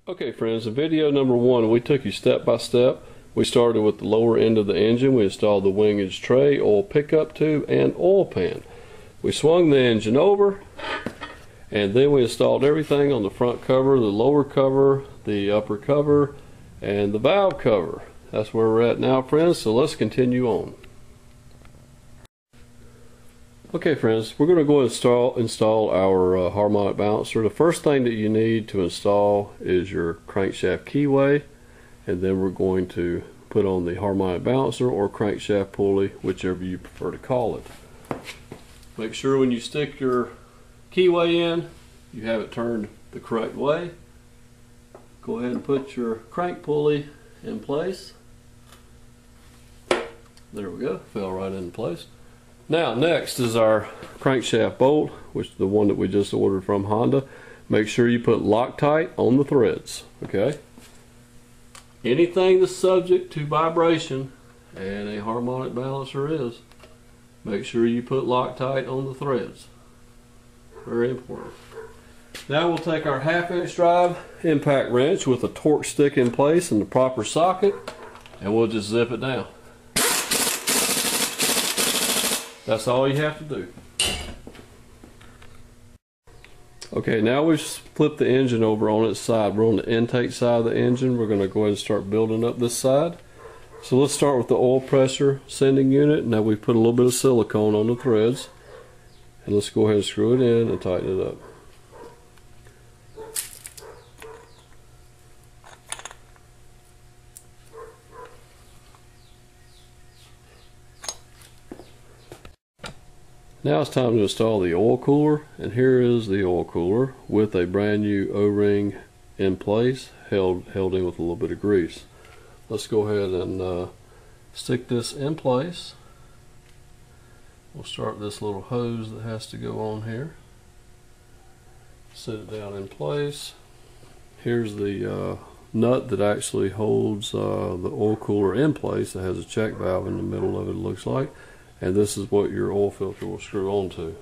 Okay friends, in video number 1 we took you step by step. We started with the lower end of the engine. We installed the wingage tray, oil pickup tube, and oil pan. We swung the engine over, and then we installed everything on the front cover, the lower cover, the upper cover, and the valve cover. That's where we're at now friends, so let's continue on. Okay friends, we're going to go install our harmonic balancer. The first thing that you need to install is your crankshaft keyway, and then we're going to put on the harmonic balancer or crankshaft pulley, whichever you prefer to call it. Make sure when you stick your keyway in, you have it turned the correct way. Go ahead and put your crank pulley in place. There we go, fell right into place. Now next is our crankshaft bolt, which is the one that we just ordered from Honda. Make sure you put Loctite on the threads, okay? Anything that's subject to vibration, and a harmonic balancer is, make sure you put Loctite on the threads. Very important. Now we'll take our 1/2" drive impact wrench with a torque stick in place in the proper socket, and we'll just zip it down. That's all you have to do. Okay, now we've flipped the engine over on its side. We're on the intake side of the engine. We're going to go ahead and start building up this side. So let's start with the oil pressure sending unit. Now we've put a little bit of silicone on the threads. And let's go ahead and screw it in and tighten it up. Now it's time to install the oil cooler, and here is the oil cooler with a brand new O-ring in place, held in with a little bit of grease. Let's go ahead and stick this in place. We'll start this little hose that has to go on here. Set it down in place. Here's the nut that actually holds the oil cooler in place. It has a check valve in the middle of it, it looks like. And this is what your oil filter will screw onto.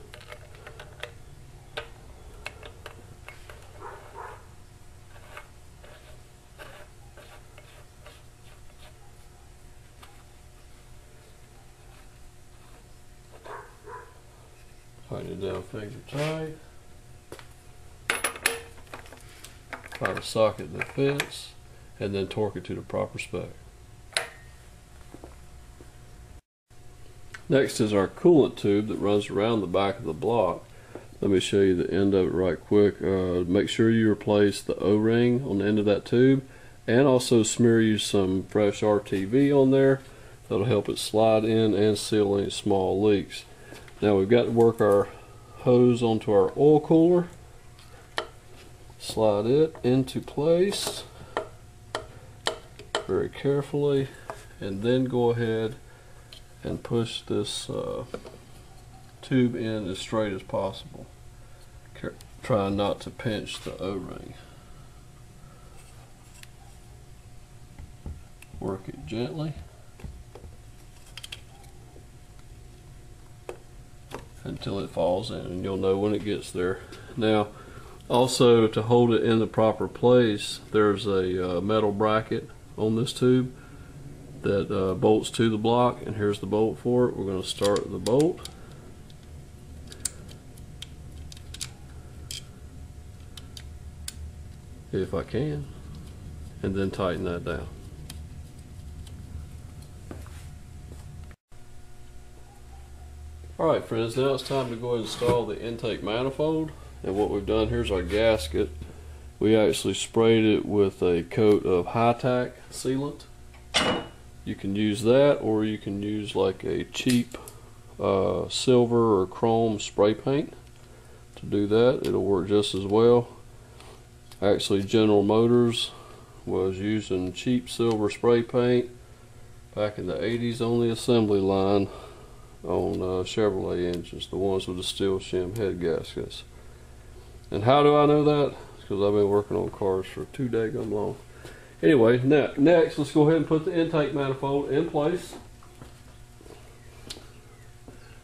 Tighten it down finger tight. Find a socket that fits, and then torque it to the proper spec. Next is our coolant tube that runs around the back of the block. Let me show you the end of it right quick. Make sure you replace the O-ring on the end of that tube, and also smear you some fresh RTV on there. That'll help it slide in and seal any small leaks. Now we've got to work our hose onto our oil cooler. Slide it into place very carefully, and then go ahead and push this tube in as straight as possible. Try not to pinch the O-ring. Work it gently until it falls in, and you'll know when it gets there. Now also, to hold it in the proper place, there's a metal bracket on this tube that bolts to the block, and here's the bolt for it. We're going to start the bolt. If I can, and then tighten that down. Alright friends, now it's time to go ahead and install the intake manifold. And what we've done, here's our gasket. We actually sprayed it with a coat of high-tack sealant. You can use that, or you can use like a cheap silver or chrome spray paint to do that. It'll work just as well. Actually, General Motors was using cheap silver spray paint back in the 80s on the assembly line on Chevrolet engines, the ones with the steel shim head gaskets. And how do I know that? Because I've been working on cars for too daggum long. Anyway, next let's go ahead and put the intake manifold in place.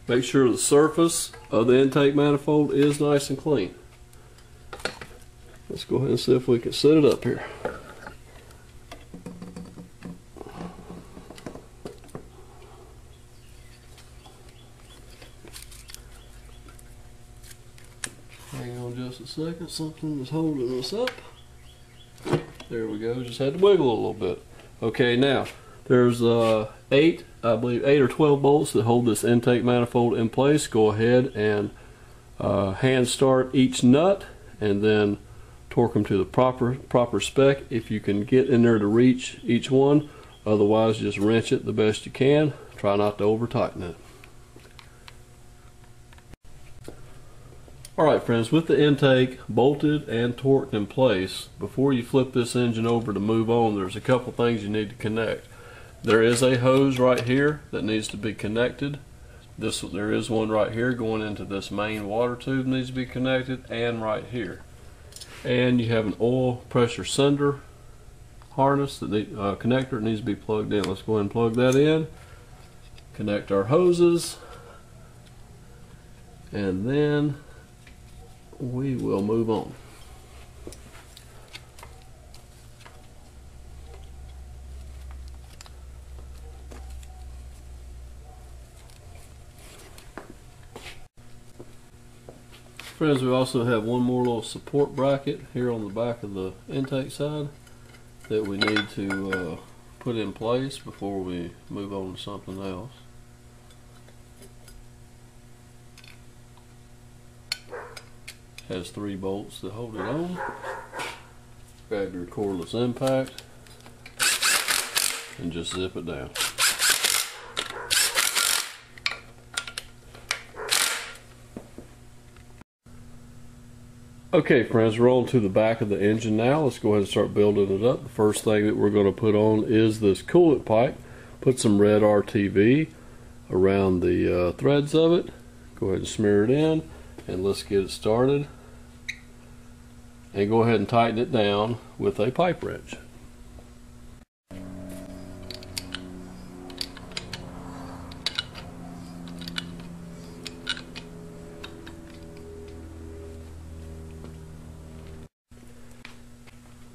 Make sure the surface of the intake manifold is nice and clean. Let's go ahead and see if we can set it up here. Hang on just a second, something is holding us up. There we go, just had to wiggle a little bit. Okay, now there's I believe 8 or 12 bolts that hold this intake manifold in place. Go ahead and hand start each nut and then torque them to the proper spec if you can get in there to reach each one. Otherwise, just wrench it the best you can. Try not to over tighten it. Alright friends, with the intake bolted and torqued in place, before you flip this engine over to move on, there's a couple things you need to connect. There is a hose right here that needs to be connected. There is one right here going into this main water tube, needs to be connected, and right here. And you have an oil pressure sender harness, that connector that needs to be plugged in. Let's go ahead and plug that in. Connect our hoses, and then we will move on. Friends, we also have one more little support bracket here on the back of the intake side that we need to put in place before we move on to something else. Has 3 bolts that hold it on. Grab your cordless impact and just zip it down. Okay friends, we're on to the back of the engine now. Let's go ahead and start building it up. The first thing that we're going to put on is this coolant pipe. Put some red RTV around the threads of it. Go ahead and smear it in, and let's get it started. And go ahead and tighten it down with a pipe wrench.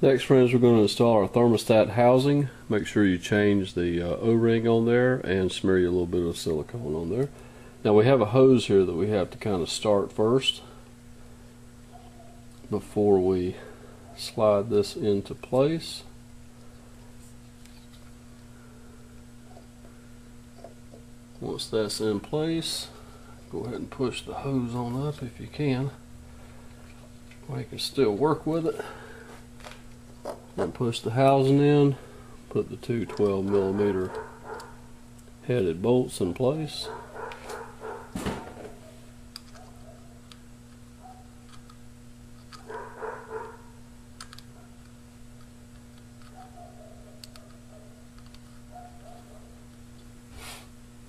Next friends, we're going to install our thermostat housing. Make sure you change the O-ring on there and smear you a little bit of silicone on there. Now we have a hose here that we have to kind of start first before we slide this into place. Once that's in place, go ahead and push the hose on up if you can. We can still work with it. And push the housing in, put the two 12mm headed bolts in place.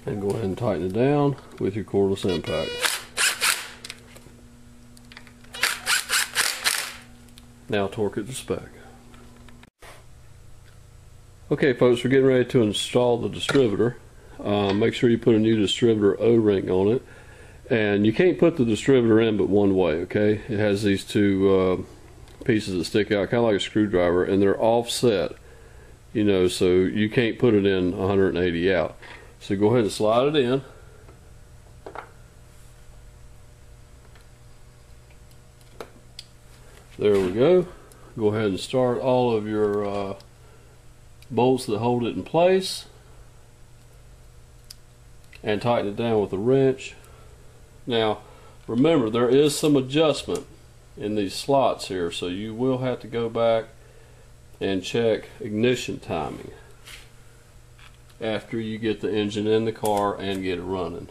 And go ahead and tighten it down with your cordless impact. Now torque it to spec. Okay folks, we're getting ready to install the distributor. Make sure you put a new distributor O-ring on it. And you can't put the distributor in but one way, okay? It has these two pieces that stick out, kind of like a screwdriver, and they're offset, you know, so you can't put it in 180 out. So go ahead and slide it in. There we go. Go ahead and start all of your bolts that hold it in place and tighten it down with a wrench. Now remember, there is some adjustment in these slots here, so you will have to go back and check ignition timing after you get the engine in the car and get it running.